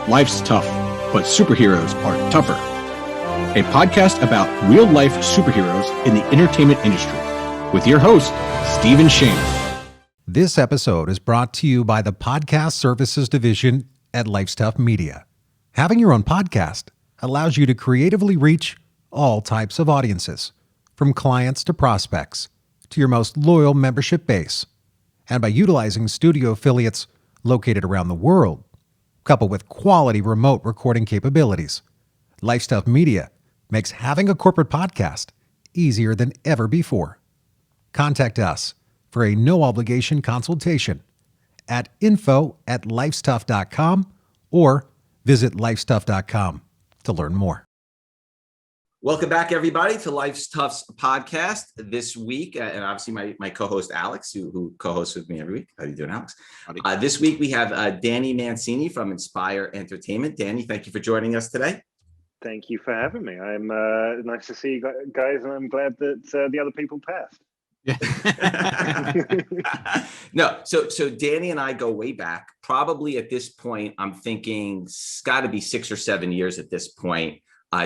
Life's Tough, but Superheroes Are Tougher. A podcast about real-life superheroes in the entertainment industry with your host, Stephen Shamus. This episode is brought to you by the Podcast Services Division at Life's Tough Media. Having your own podcast allows you to creatively reach all types of audiences, from clients to prospects, to your most loyal membership base. And by utilizing studio affiliates located around the world, coupled with quality remote recording capabilities, Life's Tough Media makes having a corporate podcast easier than ever before. Contact us for a no-obligation consultation at info@lifestuff.com or visit lifestuff.com to learn more. Welcome back, everybody, to Life's Tough's podcast this week. And obviously my co-host, Alex, who co-hosts with me every week. How are you doing, Alex? This week, we have Danny Mancini from Inspire Entertainment. Danny, thank you for joining us today. Thank you for having me. I'm nice to see you guys, and I'm glad that the other people passed. No, so Danny and I go way back. Probably at this point, I'm thinking it's got to be 6 or 7 years at this point.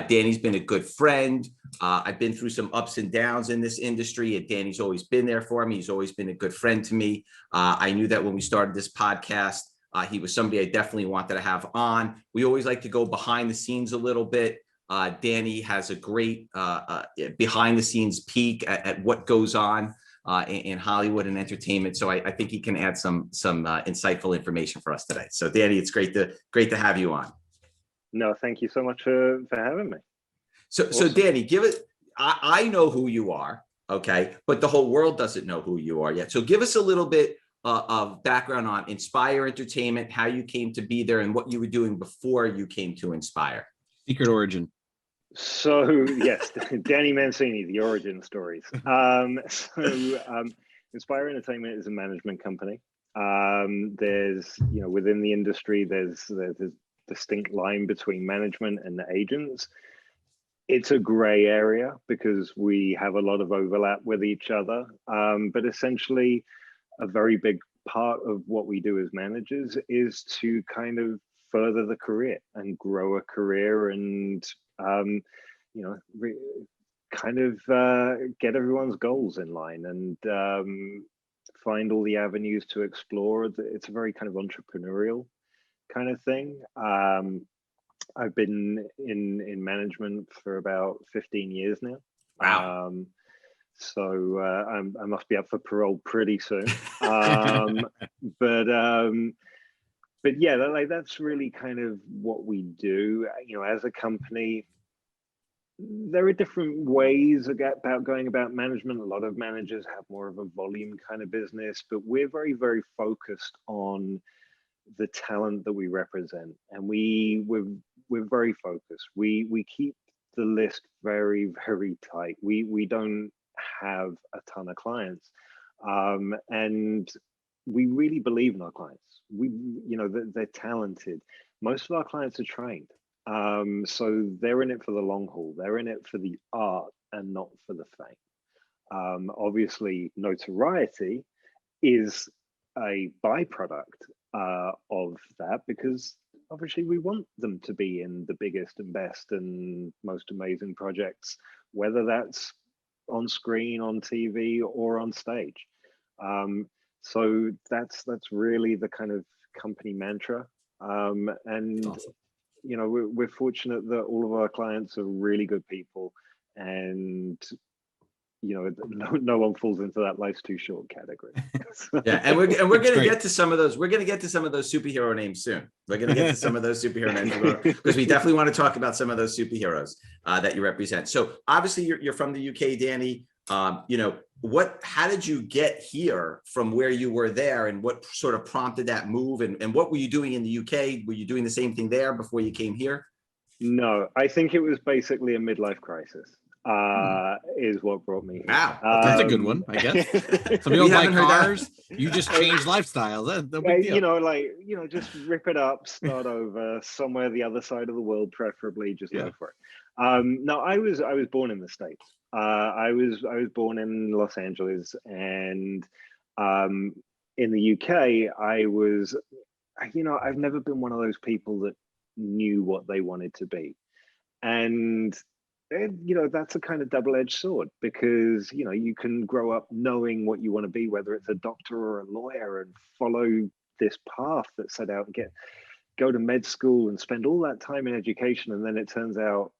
Danny's been a good friend. I've been through some ups and downs in this industry, and Danny's always been there for me. He's always been a good friend to me. I knew that when we started this podcast, he was somebody I definitely wanted to have on. We always like to go behind the scenes a little bit. Danny has a great behind the scenes peek at what goes on in Hollywood and entertainment. So I think he can add some insightful information for us today. So Danny, it's great to have you on. No, thank you so much for having me. So Danny, give it. I know who you are, okay, but the whole world doesn't know who you are yet. So give us a little bit of background on Inspire Entertainment, how you came to be there, and what you were doing before you came to Inspire. Secret origin. So yes, Danny Mancini, the origin stories. Inspire Entertainment is a management company. There's, within the industry, there's distinct line between management and the agents. It's a gray area because we have a lot of overlap with each other. But essentially, a very big part of what we do as managers is to kind of further the career and grow a career and, get everyone's goals in line and find all the avenues to explore. It's a very kind of entrepreneurial kind of thing. I've been in management for about 15 years now. Wow. So I must be up for parole pretty soon. But yeah, that's really kind of what we do. As a company, there are different ways about going about management. A lot of managers have more of a volume kind of business, but we're very, very focused on the talent that we represent, and we're very focused. We keep the list very, very tight. We don't have a ton of clients, and we really believe in our clients. They're talented. Most of our clients are trained, so they're in it for the long haul. They're in it for the art and not for the fame. Obviously, notoriety is a byproduct of that, because obviously we want them to be in the biggest and best and most amazing projects, whether that's on screen, on TV, or on stage. So that's really the kind of company mantra. And Awesome. We're fortunate that all of our clients are really good people, and no one falls into that life's too short category. Yeah, and we're going to get to some of those. We're going to get to some of those superhero names soon. We're going to get to some of those superhero names because we definitely want to talk about some of those superheroes that you represent. So obviously you're from the UK, Danny. How did you get here from where you were there, and what sort of prompted that move, and what were you doing in the UK? Were you doing the same thing there before you came here? No, I think it was basically a midlife crisis. Is what brought me here. Wow, That's a good one, I guess. Some people like cars. You just change lifestyles. That's no big deal. Just rip it up, start over somewhere the other side of the world, preferably. Just go for it. No, I was born in the States. I was born in Los Angeles, and in the UK, I've never been one of those people that knew what they wanted to be. And that's a kind of double-edged sword, because you can grow up knowing what you want to be, whether it's a doctor or a lawyer, and follow this path that's set out and go to med school and spend all that time in education, and then it turns out,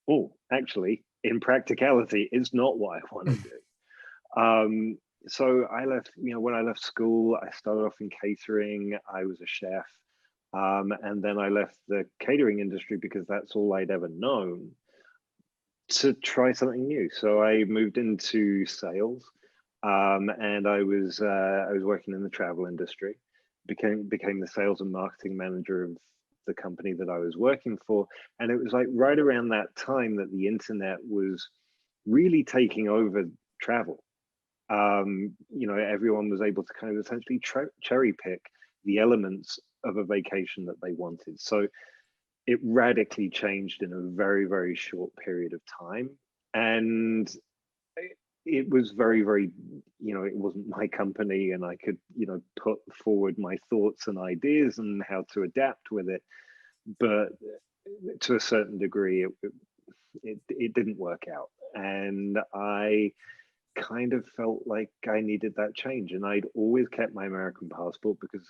oh, actually, in practicality, it's not what I want to do. So I left, when I left school, I started off in catering. I was a chef. And then I left the catering industry because that's all I'd ever known, to try something new. So I moved into sales, and I was working in the travel industry. Became the sales and marketing manager of the company that I was working for. And it was like right around that time that the internet was really taking over travel. Everyone was able to kind of essentially cherry pick the elements of a vacation that they wanted. So it radically changed in a very, very short period of time. And it was very, very, it wasn't my company, and I could, put forward my thoughts and ideas and how to adapt with it. But to a certain degree, it didn't work out. And I kind of felt like I needed that change. And I'd always kept my American passport, because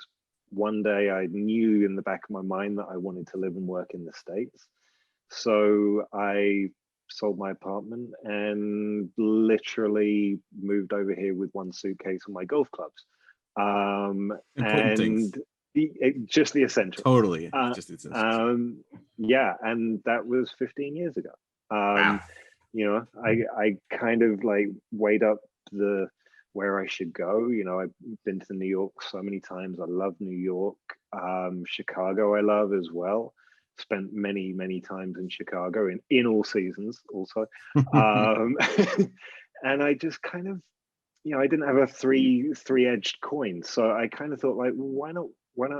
one day I knew in the back of my mind that I wanted to live and work in the States. So I sold my apartment and literally moved over here with one suitcase and my golf clubs. Things. Just the essentials. Totally. Just the essentials. Yeah, and that was 15 years ago. Wow. I kind of like weighed up where I should go. I've been to New York so many times. I love New York. Chicago I love as well. Spent many, many times in Chicago in all seasons also. And I just kind of, I didn't have a three-edged coin. So I kind of thought, like, why not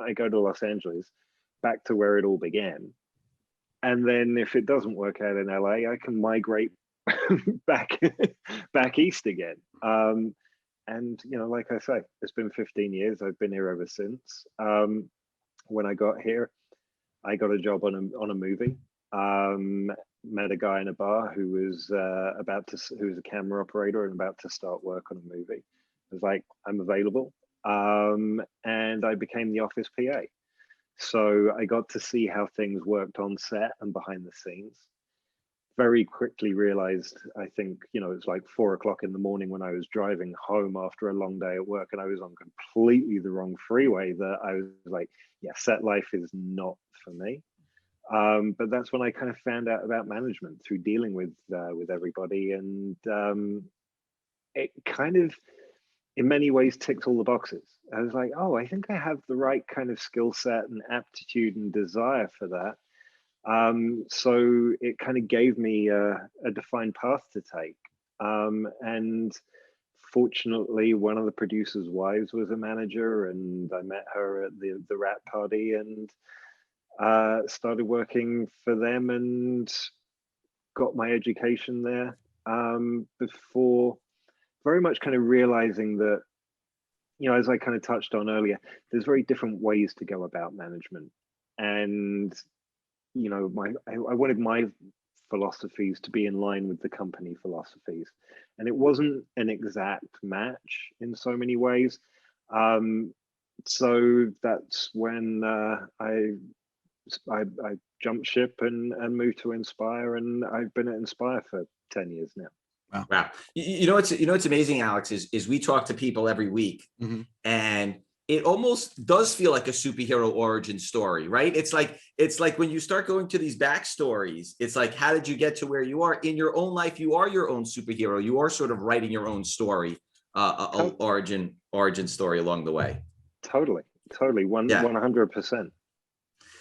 I go to Los Angeles, back to where it all began. And then if it doesn't work out in LA, I can migrate back east again. And like I say, it's been 15 years. I've been here ever since. When I got here, I got a job on a movie. Met a guy in a bar who was who was a camera operator and about to start work on a movie. I was like, I'm available, and I became the office PA. So I got to see how things worked on set and behind the scenes. Very quickly realized, I think, it's like 4 o'clock in the morning when I was driving home after a long day at work, and I was on completely the wrong freeway, that I was like, yeah, set life is not for me. But that's when I kind of found out about management, through dealing with everybody. And it kind of, in many ways, ticked all the boxes. I was like, oh, I think I have the right kind of skill set and aptitude and desire for that. So it kind of gave me a defined path to take. And fortunately, one of the producer's wives was a manager, and I met her at the wrap party, and started working for them and got my education there, before very much kind of realizing that, as I kind of touched on earlier, there's very different ways to go about management. And I wanted my philosophies to be in line with the company philosophies, and it wasn't an exact match in so many ways. So that's when I jumped ship and moved to Inspire, and I've been at Inspire for 10 years now. Wow. What's amazing, Alex, is we talk to people every week, and it almost does feel like a superhero origin story, right? It's like when you start going to these backstories, it's like, how did you get to where you are in your own life? You are your own superhero. You are sort of writing your own story, origin story along the way. Totally. 100%.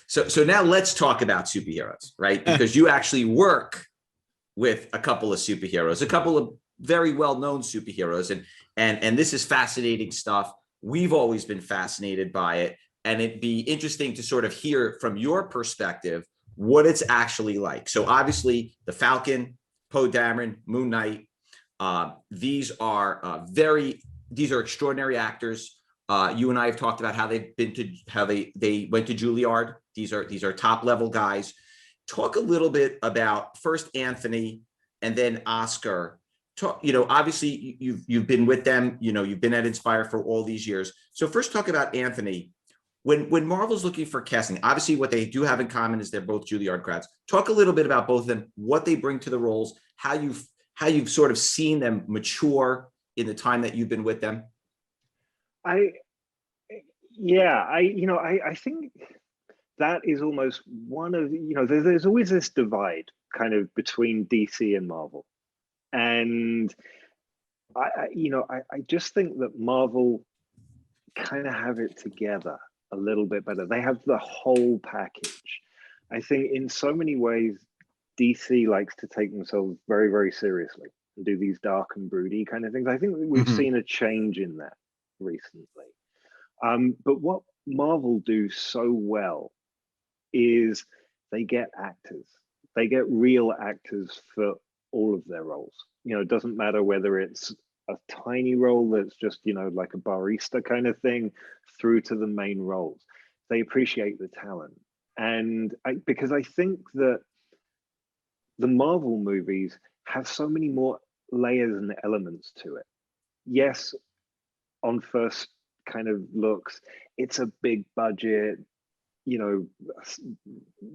So now let's talk about superheroes, right? Because you actually work with a couple of superheroes, a couple of very well-known superheroes, and this is fascinating stuff. We've always been fascinated by it, and it'd be interesting to sort of hear from your perspective what it's actually like. So obviously the Falcon, Poe Dameron, Moon Knight, these are extraordinary actors. You and I have talked about how they went to Juilliard. These are top level guys. Talk a little bit about first Anthony and then Oscar. Obviously you've been with them. You've been at Inspire for all these years. So first, talk about Anthony. When Marvel's looking for casting, obviously what they do have in common is they're both Juilliard grads. Talk a little bit about both of them, what they bring to the roles, how you've sort of seen them mature in the time that you've been with them. I think that is almost one of, there's always this divide kind of between DC and Marvel. And I just think that Marvel kind of have it together a little bit better. They have the whole package. I think in so many ways, DC likes to take themselves very, very seriously and do these dark and broody kind of things. I think we've seen a change in that recently. But what Marvel do so well is they get actors. They get real actors for all of their roles. It doesn't matter whether it's a tiny role that's just, like a barista kind of thing, through to the main roles. They appreciate the talent. And because I think that the Marvel movies have so many more layers and elements to it. Yes, on first kind of looks, it's a big budget,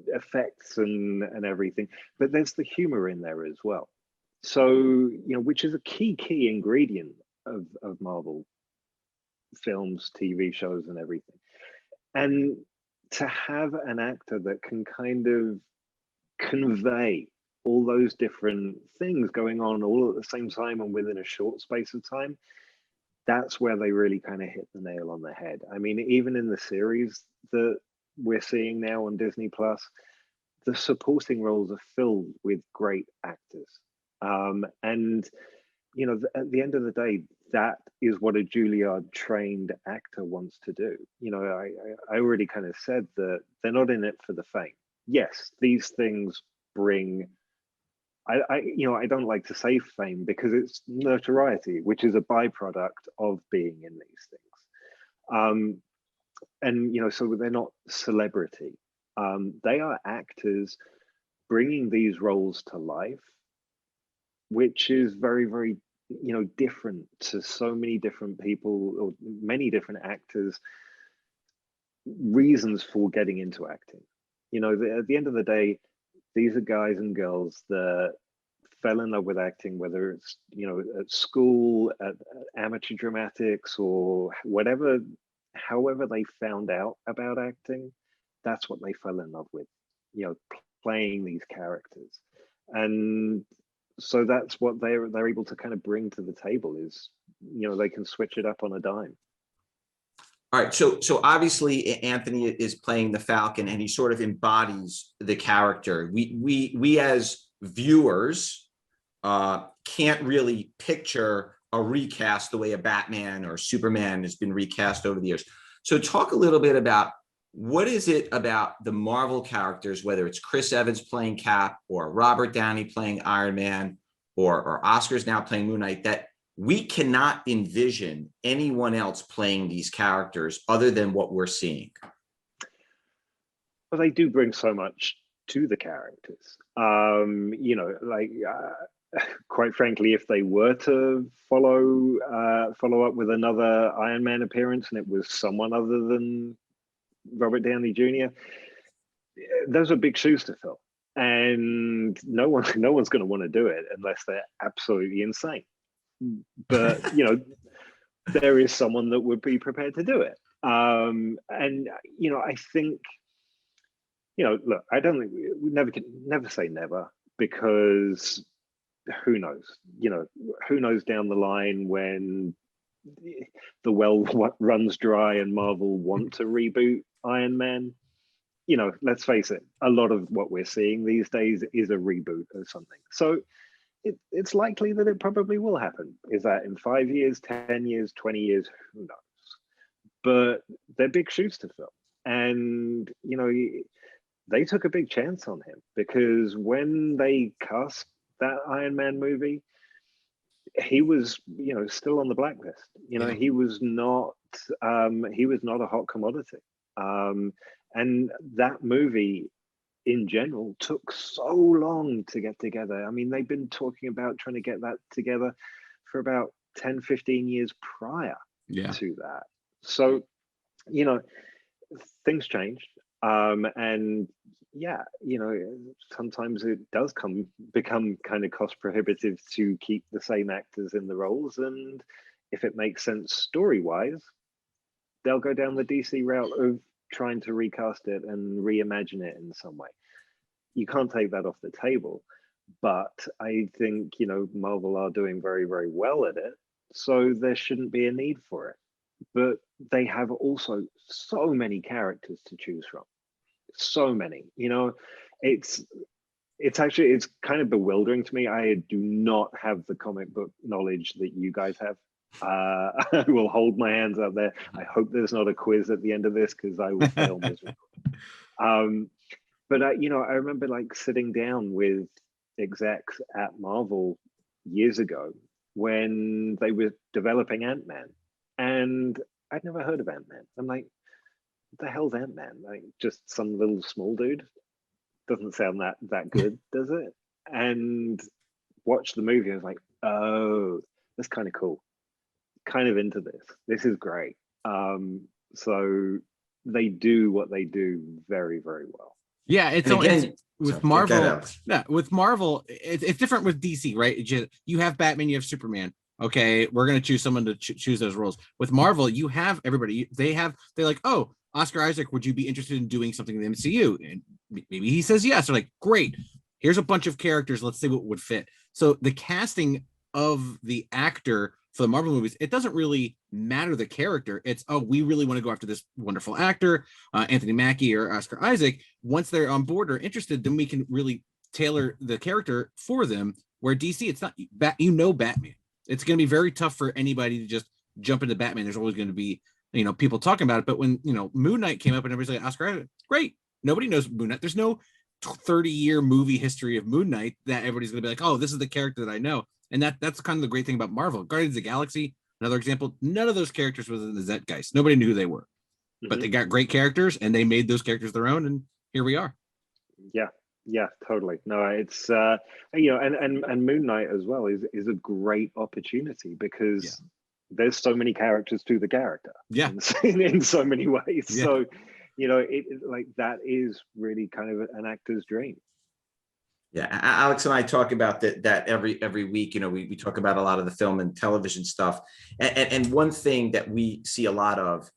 effects and everything, but there's the humor in there as well. So, which is a key ingredient of Marvel films, TV shows, and everything. And to have an actor that can kind of convey all those different things going on all at the same time and within a short space of time, that's where they really kind of hit the nail on the head. I mean, even in the series that we're seeing now on Disney Plus, the supporting roles are filled with great actors. And at the end of the day, that is what a Juilliard trained actor wants to do. I already kind of said that they're not in it for the fame. Yes, these things bring, I don't like to say fame because it's notoriety, which is a byproduct of being in these things. And so they're not celebrity. They are actors bringing these roles to life, which is very, very, different to so many different people or many different actors' reasons for getting into acting. At the end of the day, these are guys and girls that fell in love with acting, whether it's, at school, at amateur dramatics, or whatever, however they found out about acting, that's what they fell in love with, playing these characters. And so that's what they're able to kind of bring to the table is, they can switch it up on a dime. All right, so obviously Anthony is playing the Falcon, and he sort of embodies the character. We as viewers can't really picture a recast the way a Batman or Superman has been recast over the years. So talk a little bit about what is it about the Marvel characters, whether it's Chris Evans playing Cap or Robert Downey playing Iron Man or Oscar's now playing Moon Knight, that we cannot envision anyone else playing these characters other than what we're seeing? Well, they do bring so much to the characters. Quite frankly, if they were to follow up with another Iron Man appearance and it was someone other than Robert Downey Jr., those are big shoes to fill, and no one's going to want to do it unless they're absolutely insane. But there is someone that would be prepared to do it. And I think, look, I don't think we never say never, because who knows? Who knows down the line when the well runs dry and Marvel want to reboot Iron Man. Let's face it, a lot of what we're seeing these days is a reboot of something. So it's likely that it probably will happen. Is that in 5 years, 10 years, 20 years? Who knows? But they're big shoes to fill. And, they took a big chance on him, because when they cast that Iron Man movie, he was, still on the blacklist. He was not he was not a hot commodity. And that movie in general took so long to get together. I mean, they've been talking about trying to get that together for about 10, 15 years prior to that. So, you know, things changed. And yeah, you know, sometimes it does become kind of cost prohibitive to keep the same actors in the roles. And if it makes sense story-wise, they'll go down the DC route of trying to recast it and reimagine it in some way. You can't take that off the table, but I think, you know, Marvel are doing very, very well at it, so there shouldn't be a need for it. But they have also so many characters to choose from, so many. You know, it's kind of bewildering to me. I do not have the comic book knowledge that you guys have. I will hold my hands up there. I hope there's not a quiz at the end of this, because I will fail miserably. But you know, I remember like sitting down with execs at Marvel years ago when they were developing Ant-Man, and I'd never heard of Ant-Man. I'm like, what the hell's Ant-Man? Like, just some little small dude? Doesn't sound that good, does it? And watched the movie. I was like, oh, that's kind of cool. Kind of into this. This is great. So they do what they do very, very well. Yeah, it's with Marvel. Yeah, with Marvel, it's different with DC, right? You have Batman, you have Superman. Okay, we're gonna choose someone to choose those roles. With Marvel, you have everybody. They're like, oh, Oscar Isaac, would you be interested in doing something in the MCU? And maybe he says yes. They're like, great. Here's a bunch of characters. Let's see what would fit. So the casting of the actor for the Marvel movies, it doesn't really matter the character. It's, oh, we really want to go after this wonderful actor, Anthony Mackie or Oscar Isaac. Once they're on board or interested, then we can really tailor the character for them. Where DC, it's not, Batman. It's going to be very tough for anybody to just jump into Batman. There's always going to be, you know, people talking about it. But when, you know, Moon Knight came up and everybody's like, Oscar Isaac, great. Nobody knows Moon Knight. There's no 30-year movie history of Moon Knight that everybody's going to be like, oh, this is the character that I know. And that's kind of the great thing about Marvel. Guardians of the Galaxy, another example, none of those characters was in the zeitgeist. Nobody knew who they were. Mm-hmm. But they got great characters and they made those characters their own, and here we are. Yeah, totally. No, it's you know, and Moon Knight as well is a great opportunity because there's so many characters to the character. Yeah. In so many ways. Yeah. So, you know, it like that is really kind of an actor's dream. Yeah, Alex and I talk about that every week. You know, we talk about a lot of the film and television stuff, and one thing that we see a lot of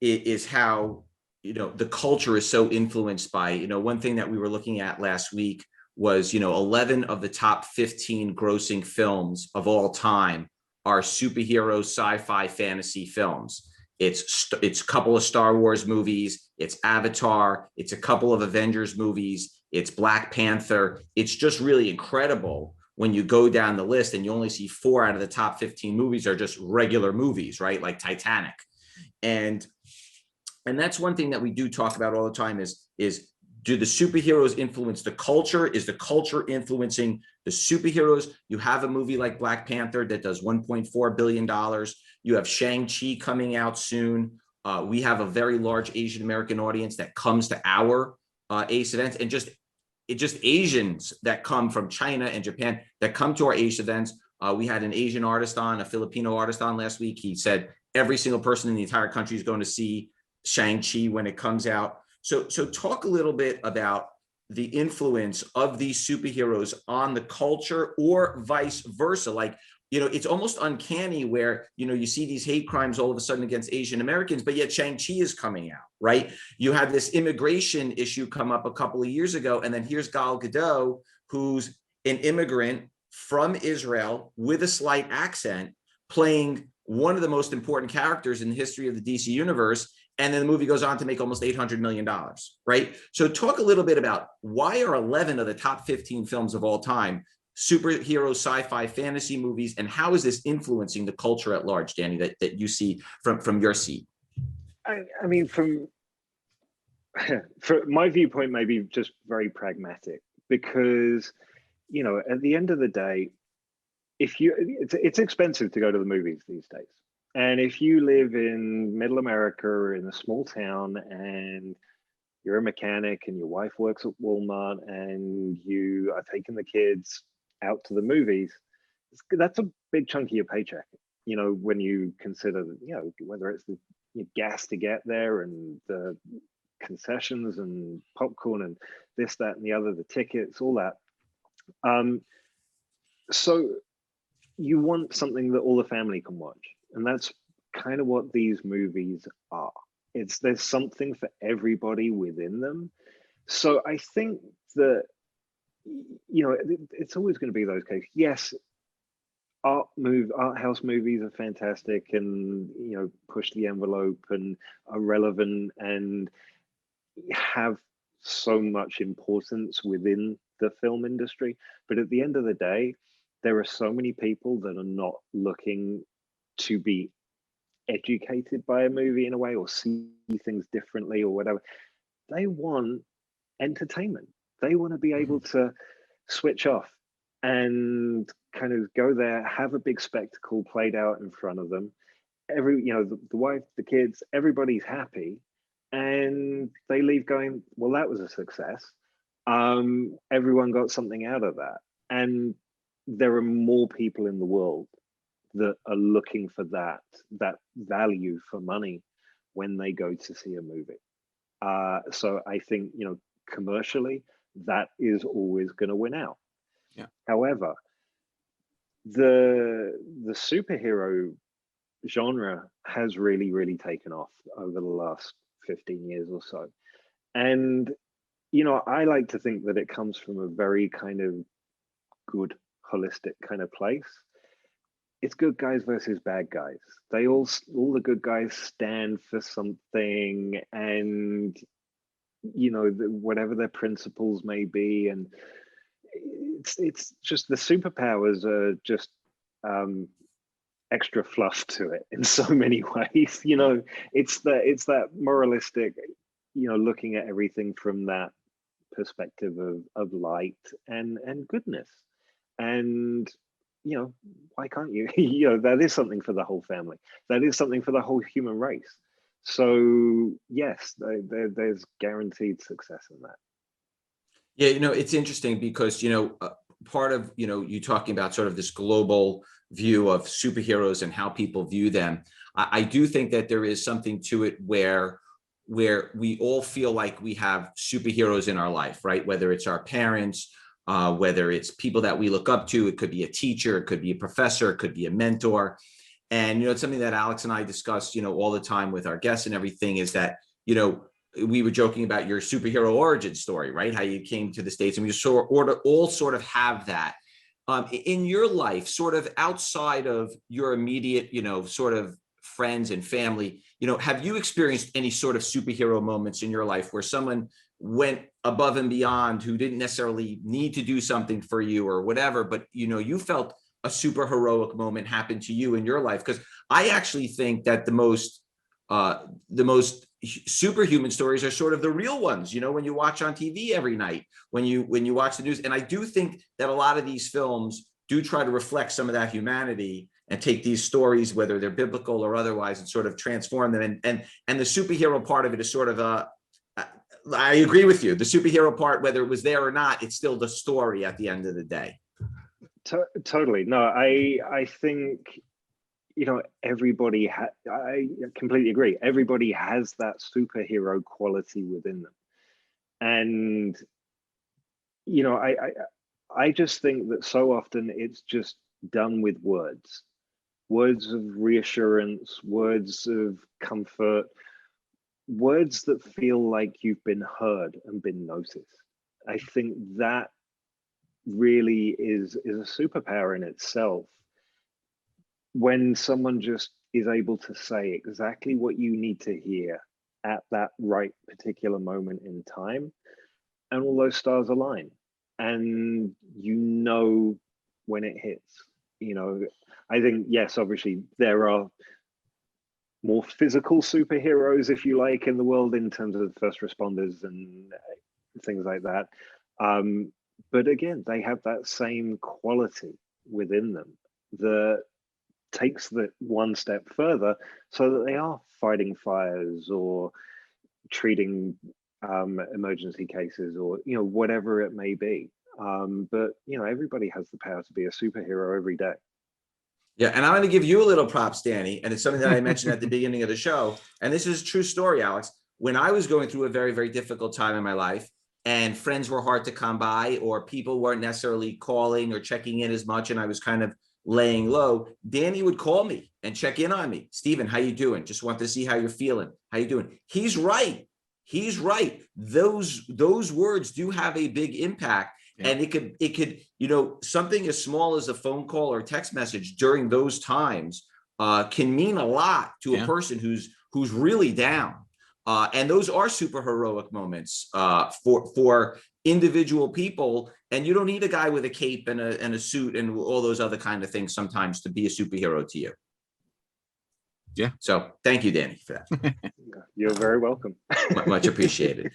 is how, you know, the culture is so influenced by, you know, one thing that we were looking at last week was, you know, 11 of the top 15 grossing films of all time are superhero, sci-fi, fantasy films. It's a couple of Star Wars movies, it's Avatar, it's a couple of Avengers movies, it's Black Panther. It's just really incredible when you go down the list and you only see 4 out of the top 15 movies are just regular movies, right? Like Titanic. And that's one thing that we do talk about all the time is do the superheroes influence the culture? Is the culture influencing the superheroes? You have a movie like Black Panther that does $1.4 billion. You have Shang-Chi coming out soon. We have a very large Asian American audience that comes to our ACE events, and just Asians that come from China and Japan that come to our ACE events. We had an Asian artist on, a Filipino artist on last week. He said every single person in the entire country is going to see Shang-Chi when it comes out. So talk a little bit about the influence of these superheroes on the culture, or vice versa. Like, you know, it's almost uncanny where, you know, you see these hate crimes all of a sudden against Asian Americans, but yet Shang-Chi is coming out, right? You have this immigration issue come up a couple of years ago, and then here's Gal Gadot, who's an immigrant from Israel with a slight accent, playing one of the most important characters in the history of the DC universe. And then the movie goes on to make almost $800 million, right? So talk a little bit about why are 11 of the top 15 films of all time superhero, sci-fi, fantasy movies, and how is this influencing the culture at large, Danny, that you see from your seat? I mean, from my viewpoint, maybe just very pragmatic, because, you know, at the end of the day, it's expensive to go to the movies these days. And if you live in middle America or in a small town and you're a mechanic and your wife works at Walmart and you are taking the kids out to the movies, that's a big chunk of your paycheck. You know, when you consider, you know, whether it's the gas to get there and the concessions and popcorn and this, that, and the other, the tickets, all that. So you want something that all the family can watch. And that's kind of what these movies are. There's something for everybody within them. So I think that, you know, it's always going to be those cases. Yes, art house movies are fantastic and, you know, push the envelope and are relevant and have so much importance within the film industry. But at the end of the day, there are so many people that are not looking to be educated by a movie in a way or see things differently or whatever. They want entertainment. They want to be able to switch off and kind of go there, have a big spectacle played out in front of them. The wife, the kids, everybody's happy, and they leave going, well, that was a success. Everyone got something out of that. And there are more people in the world that are looking for that value for money when they go to see a movie. So I think, you know, commercially, that is always going to win out. Yeah. However, the superhero genre has really, really taken off over the last 15 years or so. And, you know, I like to think that it comes from a very kind of good, holistic kind of place. It's good guys versus bad guys. All the good guys stand for something, and, you know, whatever their principles may be, and it's just the superpowers are just extra fluff to it in so many ways. You know, it's that moralistic, you know, looking at everything from that perspective of light and goodness. And, you know, why can't you? You know, that is something for the whole family. That is something for the whole human race. So yes, there's guaranteed success in that. Yeah, you know, it's interesting because, you know, part of, you know, you talking about sort of this global view of superheroes and how people view them. I do think that there is something to it where we all feel like we have superheroes in our life, right? Whether it's our parents, whether it's people that we look up to, it could be a teacher, it could be a professor, it could be a mentor. And, you know, it's something that Alex and I discuss, you know, all the time with our guests and everything, is that, you know, we were joking about your superhero origin story, right? How you came to the States, and we all sort of have that. In your life, sort of outside of your immediate, you know, sort of friends and family, you know, have you experienced any sort of superhero moments in your life where someone went above and beyond, who didn't necessarily need to do something for you or whatever, but, you know, you felt a super heroic moment happen to you in your life? Because I actually think that the most superhuman stories are sort of the real ones, you know, when you watch on TV every night, when you watch the news. And I do think that a lot of these films do try to reflect some of that humanity and take these stories, whether they're biblical or otherwise, and sort of transform them. And the superhero part of it is sort of I agree with you. The superhero part, whether it was there or not, it's still the story at the end of the day. Totally. No, I think, you know, I completely agree. Everybody has that superhero quality within them. And, you know, I just think that so often it's just done with words of reassurance, words of comfort, words that feel like you've been heard and been noticed. I think that really is a superpower in itself. When someone just is able to say exactly what you need to hear at that right particular moment in time, and all those stars align, and you know when it hits. You know, I think, yes, obviously there are more physical superheroes, if you like, in the world in terms of first responders and things like that. But again, they have that same quality within them. takes that one step further so that they are fighting fires or treating emergency cases, or whatever it may be. But everybody has the power to be a superhero every day. Yeah, and I'm going to give you a little props, Danny, and it's something that I mentioned at the beginning of the show, and this is a true story, Alex. When I was going through a very, very difficult time in my life, and friends were hard to come by, or people weren't necessarily calling or checking in as much, and I was kind of laying low, Danny would call me and check in on me. Steven, how you doing? Just want to see how you're feeling. How you doing? He's right. Those words do have a big impact. Yeah. And it could, something as small as a phone call or text message during those times can mean a lot to a person who's really down. And those are super heroic moments for individual people. And you don't need a guy with a cape and a suit and all those other kind of things sometimes to be a superhero to you. Yeah. So thank you, Danny, for that. You're very welcome. Much appreciated.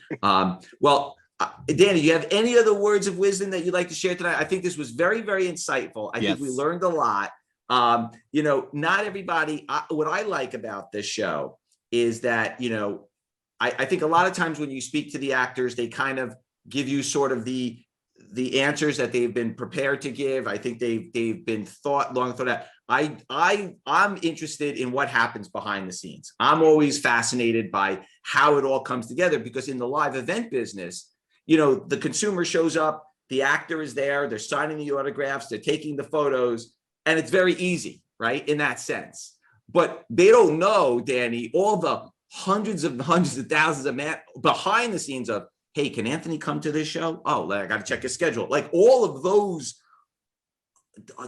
Danny, do you have any other words of wisdom that you'd like to share tonight? I think this was very, very insightful. I think we learned a lot. Not everybody, what I like about this show is that, I think a lot of times when you speak to the actors, they kind of give you sort of the answers that they've been prepared to give. I think they've been long thought out. I'm interested in what happens behind the scenes. I'm always fascinated by how it all comes together, because in the live event business, the consumer shows up, the actor is there, they're signing the autographs, they're taking the photos, and it's very easy, right? In that sense. But they don't know, Danny, all the hundreds of thousands of men behind the scenes of, hey, can Anthony come to this show? Oh, I got to check his schedule. Like all of those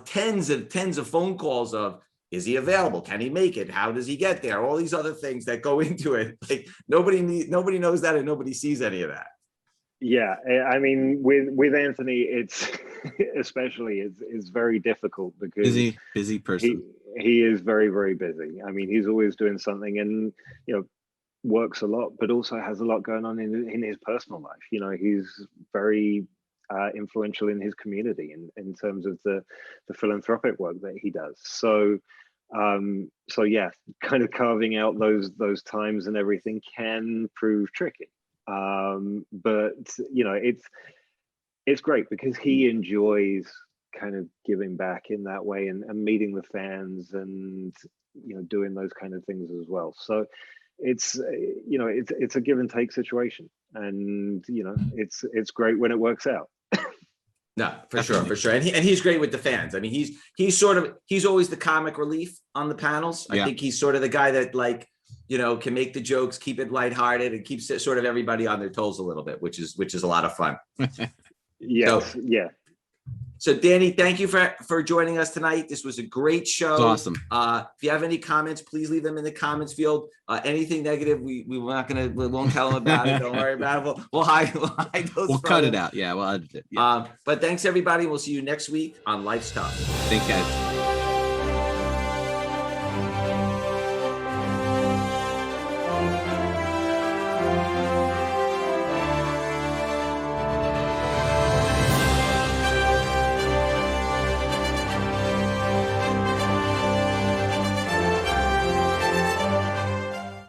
tens of phone calls of, is he available? Can he make it? How does he get there? All these other things that go into it. Like nobody knows that, and nobody sees any of that. Yeah, I mean, with Anthony, it's especially it's very difficult because busy person. He is very, very busy. I mean, he's always doing something, and works a lot, but also has a lot going on in his personal life. He's very influential in his community in terms of the philanthropic work that he does. So yeah, kind of carving out those times and everything can prove tricky. But it's great because he enjoys kind of giving back in that way and meeting the fans and doing those kind of things as well. So it's a give and take situation, and it's great when it works out. No, for sure. And he's great with the fans. I mean, he's always the comic relief on the panels. I think he's sort of the guy that can make the jokes, keep it lighthearted, and keeps sort of everybody on their toes a little bit, which is a lot of fun. So Danny, thank you for joining us tonight. This was a great show. It's awesome. If you have any comments, please leave them in the comments field. Anything negative, we won't tell them about it. Don't worry about it. We'll hide those. We'll cut it out. Yeah, we'll edit it. Yeah. But thanks everybody. We'll see you next week on Life's Tough. Thanks, guys.